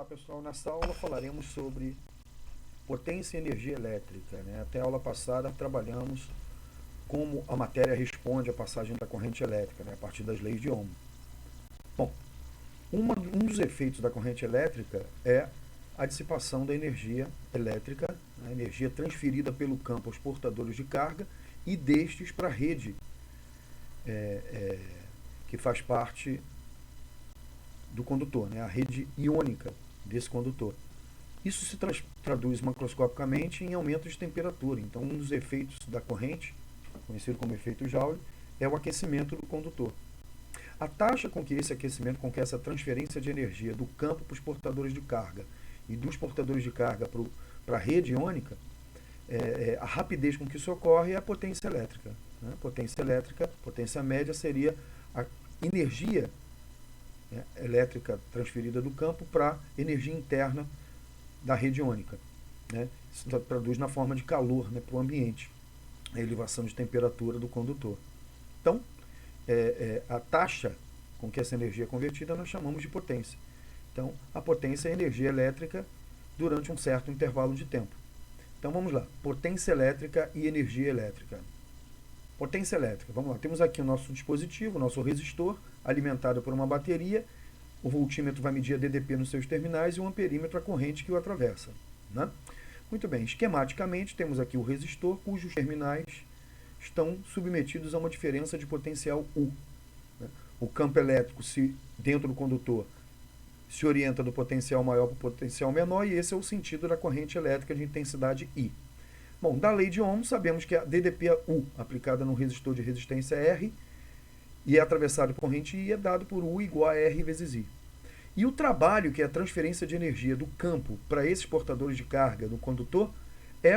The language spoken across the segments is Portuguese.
Olá pessoal, nessa aula falaremos sobre potência e energia elétrica, né? Até a aula passada trabalhamos como a matéria responde à passagem da corrente elétrica, né? A partir das leis de Ohm. Bom, um dos efeitos da corrente elétrica é a dissipação da energia elétrica, a energia transferida pelo campo aos portadores de carga e destes para a rede que faz parte do condutor, né? A rede iônica desse condutor. Isso se traduz macroscopicamente em aumento de temperatura. Então, um dos efeitos da corrente, conhecido como efeito Joule, é o aquecimento do condutor. A taxa com que esse aquecimento, com que essa transferência de energia do campo para os portadores de carga e dos portadores de carga para a rede iônica, a rapidez com que isso ocorre é a potência elétrica, né? Potência elétrica, potência média seria a energia elétrica transferida do campo para energia interna da rede iônica, né? Isso traduz na forma de calor, né, para o ambiente, a elevação de temperatura do condutor. Então, a taxa com que essa energia é convertida nós chamamos de potência. Então, a potência é a energia elétrica durante um certo intervalo de tempo. Então, vamos lá. Potência elétrica e energia elétrica. Potência elétrica, vamos lá. Temos aqui o nosso dispositivo, o nosso resistor, alimentado por uma bateria. O voltímetro vai medir a DDP nos seus terminais e o amperímetro a corrente que o atravessa, né? Muito bem, esquematicamente temos aqui o resistor, cujos terminais estão submetidos a uma diferença de potencial U, né? O campo elétrico, dentro do condutor, se orienta do potencial maior para o potencial menor, e esse é o sentido da corrente elétrica de intensidade I. Bom, da lei de Ohm, sabemos que a DDP U, aplicada no resistor de resistência R, e é atravessado por corrente I, é dado por U igual a R vezes I. E o trabalho, que é a transferência de energia do campo para esses portadores de carga do condutor, é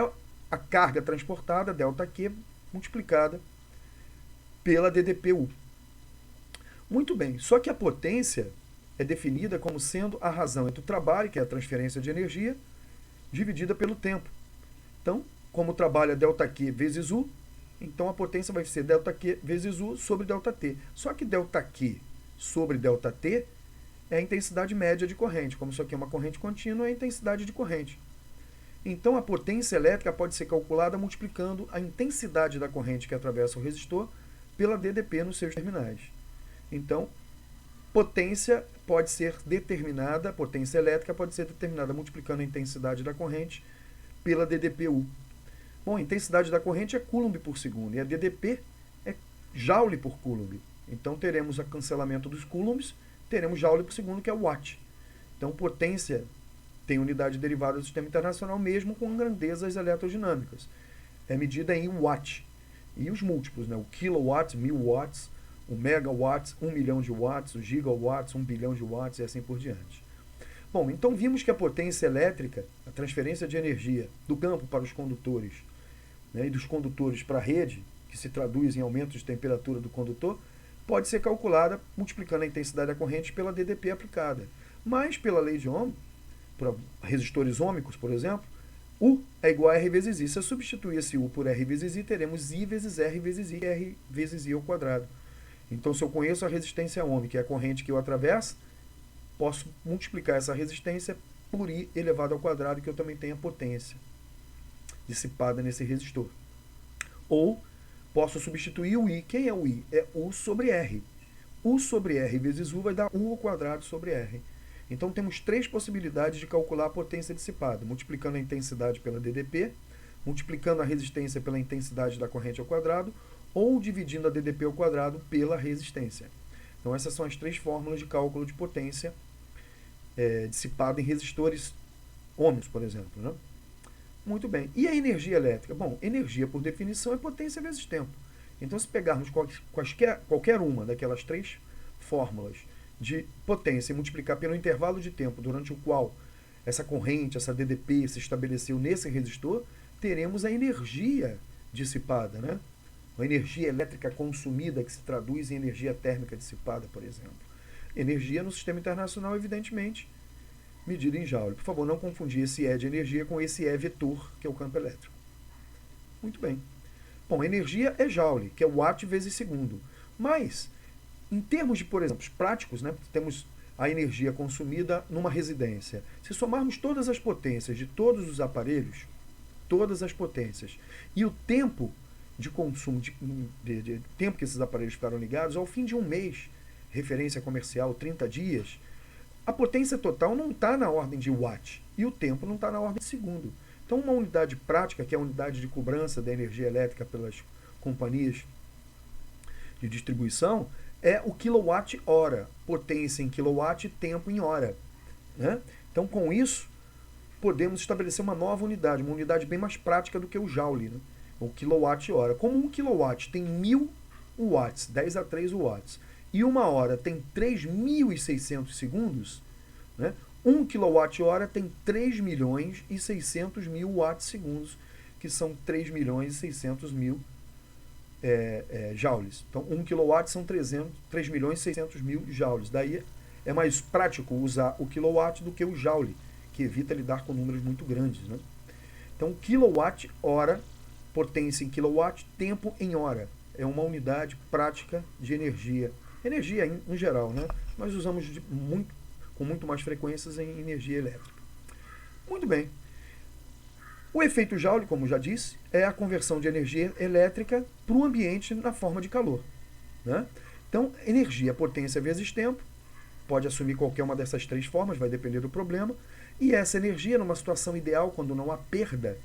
a carga transportada, ΔQ, multiplicada pela DDP-U. Muito bem, só que a potência é definida como sendo a razão entre o trabalho, que é a transferência de energia, dividida pelo tempo. Então, como o trabalho é ΔQ vezes U, então a potência vai ser ΔQ vezes U sobre ΔT. Só que ΔQ sobre ΔT é a intensidade média de corrente. Como isso aqui é uma corrente contínua, é a intensidade de corrente. Então a potência elétrica pode ser calculada multiplicando a intensidade da corrente que atravessa o resistor pela DDP nos seus terminais. Então, potência pode ser determinada, potência elétrica pode ser determinada multiplicando a intensidade da corrente pela DDP-U. Bom, a intensidade da corrente é Coulomb por segundo e a DDP é Joule por Coulomb. Então teremos o cancelamento dos Coulombs, teremos Joule por segundo, que é Watt. Então potência tem unidade derivada do sistema internacional mesmo com grandezas eletrodinâmicas. É medida em Watt. E os múltiplos, né? O kilowatt, 1000 watts, o megawatt, 1 milhão de watts, o gigawatts, 1 bilhão de watts e assim por diante. Bom, então vimos que a potência elétrica, a transferência de energia do campo para os condutores, né, e dos condutores para a rede, que se traduz em aumento de temperatura do condutor, pode ser calculada multiplicando a intensidade da corrente pela DDP aplicada. Mas, pela lei de Ohm, para resistores ômicos, por exemplo, U é igual a R vezes I. Se eu substituir esse U por R vezes I, teremos I vezes R vezes I, R vezes I ao quadrado. Então, se eu conheço a resistência ohmica, que é a corrente que eu atravesso, posso multiplicar essa resistência por I elevado ao quadrado, que eu também tenho a potência dissipada nesse resistor. Ou posso substituir o I. Quem é o I? É U sobre R. U sobre R vezes U vai dar U ao quadrado sobre R. Então temos três possibilidades de calcular a potência dissipada, multiplicando a intensidade pela DDP, multiplicando a resistência pela intensidade da corrente ao quadrado, ou dividindo a DDP ao quadrado pela resistência. Então essas são as três fórmulas de cálculo de potência dissipada em resistores ohmicos, por exemplo, né? Muito bem. E a energia elétrica? Bom, energia, por definição, é potência vezes tempo. Então, se pegarmos qualquer uma daquelas três fórmulas de potência e multiplicar pelo intervalo de tempo durante o qual essa corrente, essa DDP se estabeleceu nesse resistor, teremos a energia dissipada, né? A energia elétrica consumida, que se traduz em energia térmica dissipada, por exemplo. Energia no sistema internacional, evidentemente, medida em Joule. Por favor, não confundir esse E de energia com esse E vetor, que é o campo elétrico. Muito bem. Bom, energia é Joule, que é Watt vezes segundo. Mas, em termos de, por exemplo, práticos, né, temos a energia consumida numa residência. Se somarmos todas as potências de todos os aparelhos, todas as potências, e o tempo de consumo, de tempo que esses aparelhos ficaram ligados, ao fim de um mês, referência comercial 30 dias, a potência total não está na ordem de watt e o tempo não está na ordem de segundo. Então, uma unidade prática, que é a unidade de cobrança da energia elétrica pelas companhias de distribuição, é o quilowatt-hora, potência em quilowatt e tempo em hora. Né? Então, com isso, podemos estabelecer uma nova unidade, uma unidade bem mais prática do que o joule, né? O quilowatt-hora. Como 1 kW tem 1000 watts, 10 a 3 watts, e uma hora tem 3.600 segundos, né? 1 kWh tem 3.600.000 watts-segundos, que são 3.600.000 joules. Então, 1 kW são 3.600.000 joules. Daí é mais prático usar o kilowatt do que o joule, que evita lidar com números muito grandes. Né? Então, quilowatt-hora, potência em kilowatt, tempo em hora. É uma unidade prática de energia. Energia em geral, né? Nós usamos com muito mais frequências em energia elétrica. Muito bem. O efeito Joule, como já disse, é a conversão de energia elétrica para o ambiente na forma de calor. Né? Então, energia, potência vezes tempo, pode assumir qualquer uma dessas três formas, vai depender do problema. E essa energia, numa situação ideal, quando não há perda,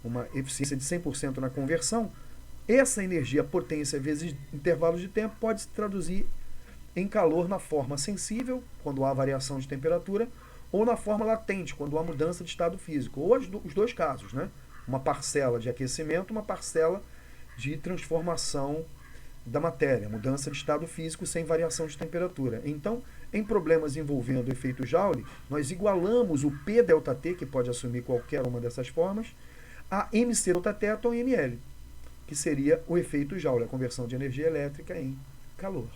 uma eficiência de 100% na conversão, essa energia, potência vezes intervalos de tempo, pode se traduzir em calor na forma sensível, quando há variação de temperatura, ou na forma latente, quando há mudança de estado físico. Ou os dois casos, né? Uma parcela de aquecimento, uma parcela de transformação da matéria, mudança de estado físico sem variação de temperatura. Então, em problemas envolvendo o efeito Joule, nós igualamos o P ΔT, que pode assumir qualquer uma dessas formas, a MC ΔT ou ml, que seria o efeito Joule, a conversão de energia elétrica em calor.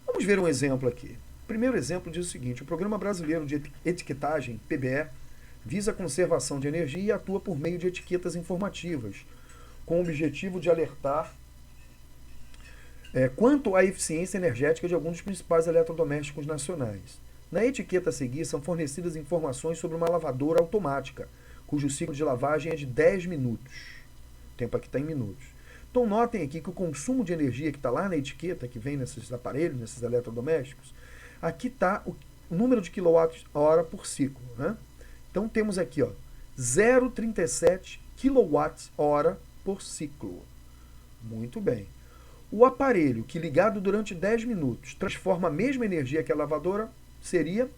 Vamos ver um exemplo aqui. O primeiro exemplo diz o seguinte: o Programa Brasileiro de Etiquetagem, PBE, visa a conservação de energia e atua por meio de etiquetas informativas, com o objetivo de alertar quanto à eficiência energética de alguns dos principais eletrodomésticos nacionais. Na etiqueta a seguir são fornecidas informações sobre uma lavadora automática, cujo ciclo de lavagem é de 10 minutos. O tempo aqui está em minutos. Então notem aqui que o consumo de energia que está lá na etiqueta, que vem nesses aparelhos, nesses eletrodomésticos, aqui está o número de quilowatt-hora por ciclo. Né? Então temos aqui 0,37 kWh por ciclo. Muito bem. O aparelho que ligado durante 10 minutos transforma a mesma energia que a lavadora seria...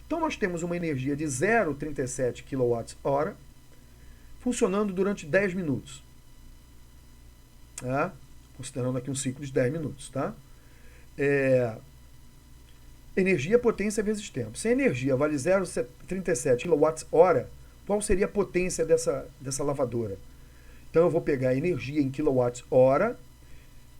Então nós temos uma energia de 0,37 kWh funcionando durante 10 minutos. Considerando aqui um ciclo de 10 minutos. Tá? Energia, potência vezes tempo. Se a energia vale 0,37 kWh, qual seria a potência dessa lavadora? Então eu vou pegar a energia em kWh,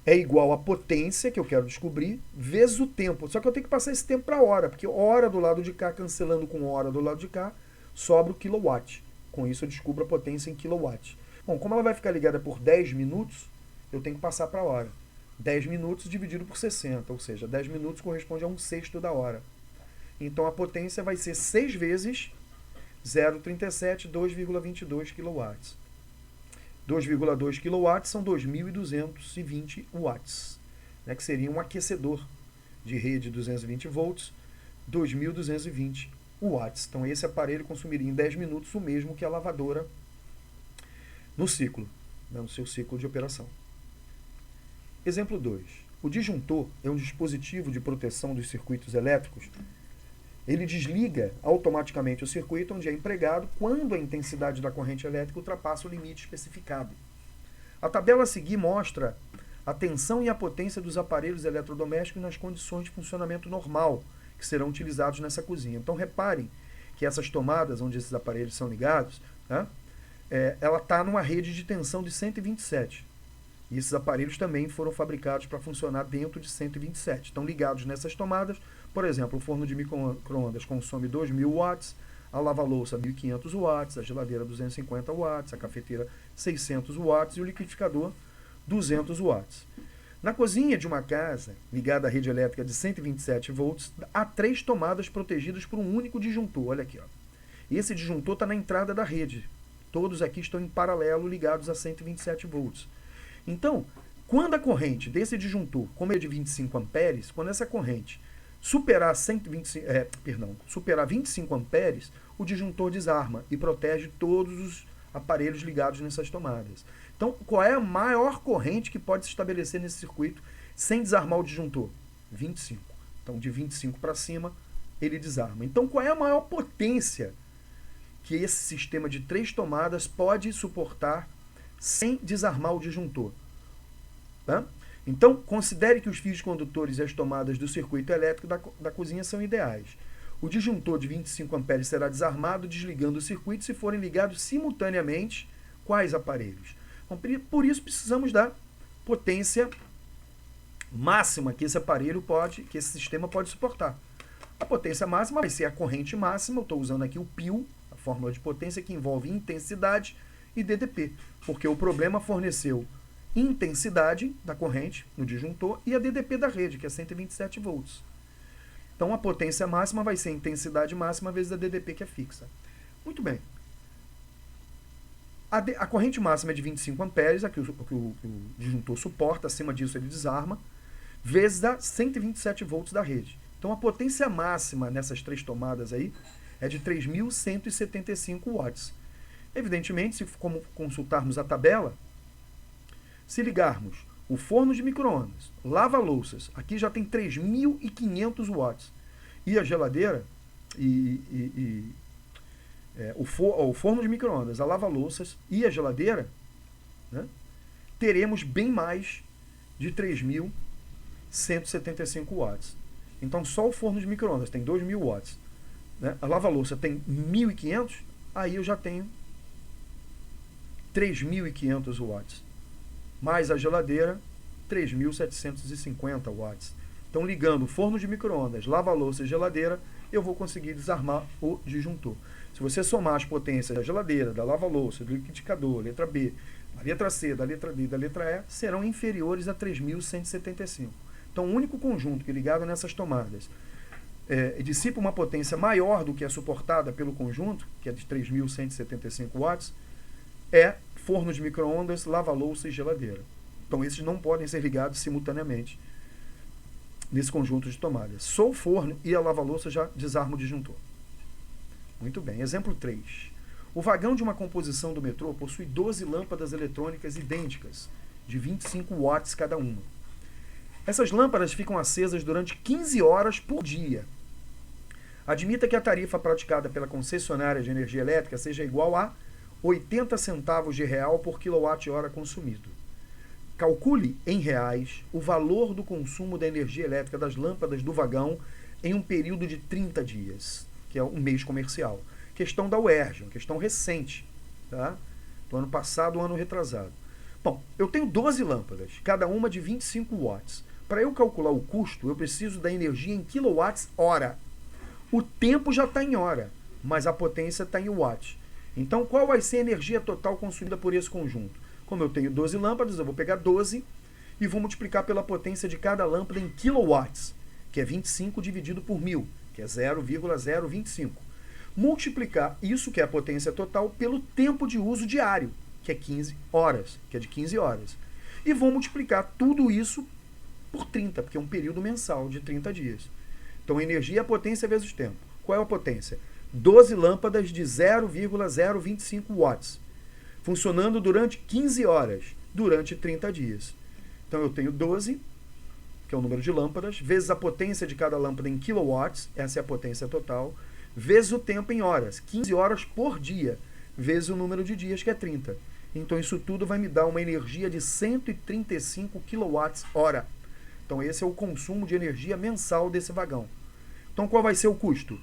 é igual a potência, que eu quero descobrir, vezes o tempo. Só que eu tenho que passar esse tempo para hora, porque hora do lado de cá, cancelando com hora do lado de cá, sobra o quilowatt. Com isso eu descubro a potência em kilowatt. Bom, como ela vai ficar ligada por 10 minutos, eu tenho que passar para a hora. 10 minutos dividido por 60, ou seja, 10 minutos corresponde a 1/6 da hora. Então a potência vai ser 6 vezes 0,37, 2,22 kW. 2,2 kW são 2.220 watts, né, que seria um aquecedor de rede 220 volts, 2.220 watts. Então esse aparelho consumiria em 10 minutos o mesmo que a lavadora no ciclo, né, no seu ciclo de operação. Exemplo 2. O disjuntor é um dispositivo de proteção dos circuitos elétricos. Ele desliga automaticamente o circuito onde é empregado quando a intensidade da corrente elétrica ultrapassa o limite especificado. A tabela a seguir mostra a tensão e a potência dos aparelhos eletrodomésticos nas condições de funcionamento normal que serão utilizados nessa cozinha. Então reparem que essas tomadas onde esses aparelhos são ligados, né, ela está numa rede de tensão de 127. E esses aparelhos também foram fabricados para funcionar dentro de 127. Estão ligados nessas tomadas. Por exemplo, o forno de micro-ondas consome 2.000 watts, a lava-louça 1.500 watts, a geladeira 250 watts, a cafeteira 600 watts e o liquidificador 200 watts. Na cozinha de uma casa ligada à rede elétrica de 127 volts, há 3 tomadas protegidas por um único disjuntor. Olha aqui, ó. Esse disjuntor está na entrada da rede. Todos aqui estão em paralelo ligados a 127 volts. Então, quando a corrente desse disjuntor, como é de 25 amperes, quando essa corrente superar 25 amperes, o disjuntor desarma e protege todos os aparelhos ligados nessas tomadas. Então, qual é a maior corrente que pode se estabelecer nesse circuito sem desarmar o disjuntor? 25. Então, de 25 para cima, ele desarma. Então, qual é a maior potência que esse sistema de 3 tomadas pode suportar sem desarmar o disjuntor? Tá? Então, considere que os fios condutores e as tomadas do circuito elétrico da cozinha são ideais. O disjuntor de 25 amperes será desarmado desligando o circuito se forem ligados simultaneamente quais aparelhos? Então, por isso, precisamos da potência máxima que esse aparelho que esse sistema pode suportar. A potência máxima vai ser a corrente máxima, eu estou usando aqui o PIL, a fórmula de potência que envolve intensidade e DDP, porque o problema forneceu intensidade da corrente no disjuntor e a DDP da rede, que é 127 volts. Então, a potência máxima vai ser a intensidade máxima vezes a DDP, que é fixa. Muito bem. A corrente máxima é de 25 amperes, a que o disjuntor suporta, acima disso ele desarma, vezes a 127 volts da rede. Então, a potência máxima nessas 3 tomadas aí é de 3.175 watts. Evidentemente, se como consultarmos a tabela, se ligarmos o forno de micro-ondas, lava-louças, aqui já tem 3.500 watts. E a geladeira, o forno de micro-ondas, a lava-louças e a geladeira, né, teremos bem mais de 3.175 watts. Então, só o forno de micro-ondas tem 2.000 watts. Né? A lava-louça tem 1.500, aí eu já tenho 3.500 watts. Mais a geladeira, 3.750 watts. Então, ligando o forno de micro-ondas, lava-louça e geladeira, eu vou conseguir desarmar o disjuntor. Se você somar as potências da geladeira, da lava-louça, do liquidificador, letra B, da letra C, da letra D e da letra E, serão inferiores a 3.175. Então, o único conjunto que ligado nessas tomadas dissipa uma potência maior do que é suportada pelo conjunto, que é de 3.175 watts, é forno de micro-ondas, lava-louça e geladeira. Então, esses não podem ser ligados simultaneamente nesse conjunto de tomadas. Só o forno e a lava-louça já desarmam o disjuntor. Muito bem. Exemplo 3. O vagão de uma composição do metrô possui 12 lâmpadas eletrônicas idênticas, de 25 watts cada uma. Essas lâmpadas ficam acesas durante 15 horas por dia. Admita que a tarifa praticada pela concessionária de energia elétrica seja igual a 80 centavos de real por quilowatt-hora consumido. Calcule em reais o valor do consumo da energia elétrica das lâmpadas do vagão em um período de 30 dias, que é um mês comercial. Questão da UERJ, uma questão recente, tá? Do ano passado, ano retrasado. Bom, eu tenho 12 lâmpadas, cada uma de 25 watts. Para eu calcular o custo, eu preciso da energia em quilowatts-hora. O tempo já está em hora, mas a potência está em watts. Então, qual vai ser a energia total consumida por esse conjunto? Como eu tenho 12 lâmpadas, eu vou pegar 12 e vou multiplicar pela potência de cada lâmpada em kilowatts, que é 25 dividido por 1.000, que é 0,025. Multiplicar isso, que é a potência total, pelo tempo de uso diário, que é 15 horas, que é de 15 horas. E vou multiplicar tudo isso por 30, porque é um período mensal de 30 dias. Então, energia é a potência vezes tempo. Qual é a potência? 12 lâmpadas de 0,025 watts, funcionando durante 15 horas, durante 30 dias. Então, eu tenho 12, que é o número de lâmpadas, vezes a potência de cada lâmpada em kilowatts, essa é a potência total, vezes o tempo em horas, 15 horas por dia, vezes o número de dias, que é 30. Então, isso tudo vai me dar uma energia de 135 kWh. Então, esse é o consumo de energia mensal desse vagão. Então, qual vai ser o custo?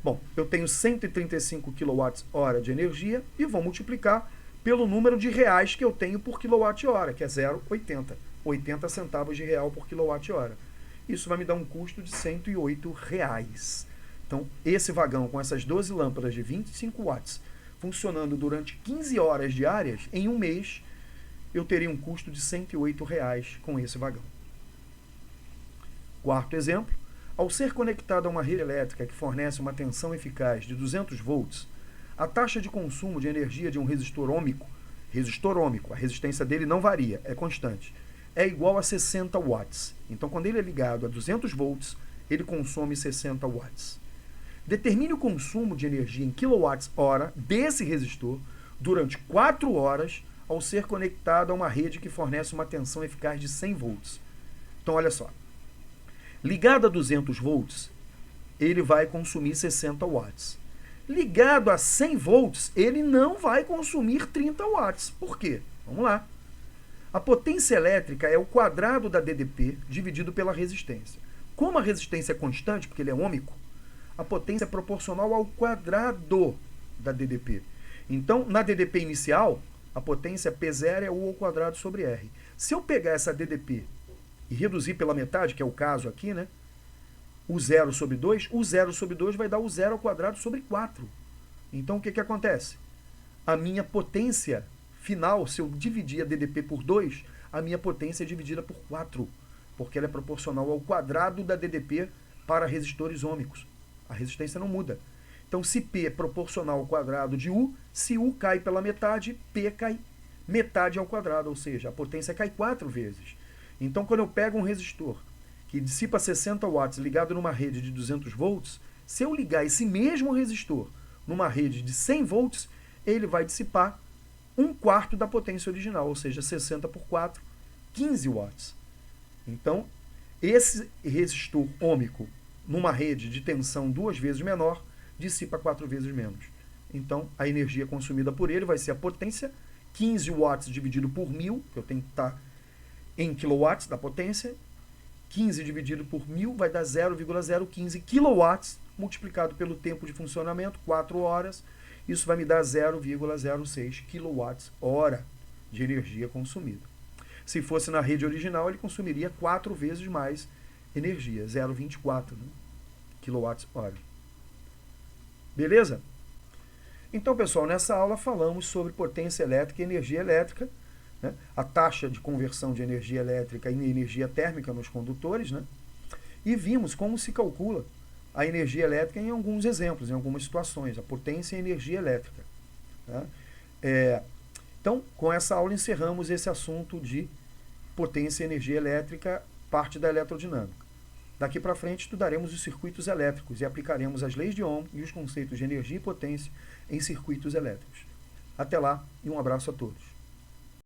Bom, eu tenho 135 kWh de energia e vou multiplicar pelo número de reais que eu tenho por quilowatt-hora, que é 0,80. 80 centavos de real por quilowatt-hora. Isso vai me dar um custo de R$108. Então, esse vagão com essas 12 lâmpadas de 25 watts, funcionando durante 15 horas diárias, em um mês, eu teria um custo de R$ 108 com esse vagão. Quarto exemplo, ao ser conectado a uma rede elétrica que fornece uma tensão eficaz de 200 volts, a taxa de consumo de energia de um resistor ôhmico, a resistência dele não varia, é constante, é igual a 60 watts. Então, quando ele é ligado a 200 volts, ele consome 60 watts. Determine o consumo de energia em kWh desse resistor durante 4 horas ao ser conectado a uma rede que fornece uma tensão eficaz de 100 volts. Então, olha só. Ligado a 200 volts, ele vai consumir 60 watts. Ligado a 100 volts, ele não vai consumir 30 watts. Por quê? Vamos lá. A potência elétrica é o quadrado da DDP dividido pela resistência. Como a resistência é constante, porque ele é ôhmico, a potência é proporcional ao quadrado da DDP. Então, na DDP inicial, a potência P0 é U ao quadrado sobre R. Se eu pegar essa DDP e reduzir pela metade, que é o caso aqui, né? O 0 sobre 2, o 0 sobre 2 vai dar o 0 ao quadrado sobre 4. Então, o que acontece? A minha potência final, se eu dividir a DDP por 2, a minha potência é dividida por 4, porque ela é proporcional ao quadrado da DDP para resistores ôhmicos. A resistência não muda. Então, se P é proporcional ao quadrado de U, se U cai pela metade, P cai metade ao quadrado, ou seja, a potência cai 4 vezes. Então, quando eu pego um resistor que dissipa 60 watts ligado numa rede de 200 volts, se eu ligar esse mesmo resistor numa rede de 100 volts, ele vai dissipar 1/4 da potência original, ou seja, 60 por 4, 15 watts. Então, esse resistor ôhmico numa rede de tensão 2 vezes menor, dissipa 4 vezes menos. Então, a energia consumida por ele vai ser a potência, 15 watts dividido por 1000, que eu tenho que estar em quilowatts da potência, 15 dividido por 1000 vai dar 0,015 quilowatts, multiplicado pelo tempo de funcionamento, 4 horas, isso vai me dar 0,06 kWh de energia consumida. Se fosse na rede original, ele consumiria 4 vezes mais energia, 0,24 kWh. Beleza? Então, pessoal, nessa aula falamos sobre potência elétrica e energia elétrica, né? A taxa de conversão de energia elétrica em energia térmica nos condutores, né? E vimos como se calcula a energia elétrica em alguns exemplos, em algumas situações, a potência e a energia elétrica. Tá? Então, com essa aula encerramos esse assunto de potência e energia elétrica, parte da eletrodinâmica. Daqui para frente estudaremos os circuitos elétricos e aplicaremos as leis de Ohm e os conceitos de energia e potência em circuitos elétricos. Até lá e um abraço a todos.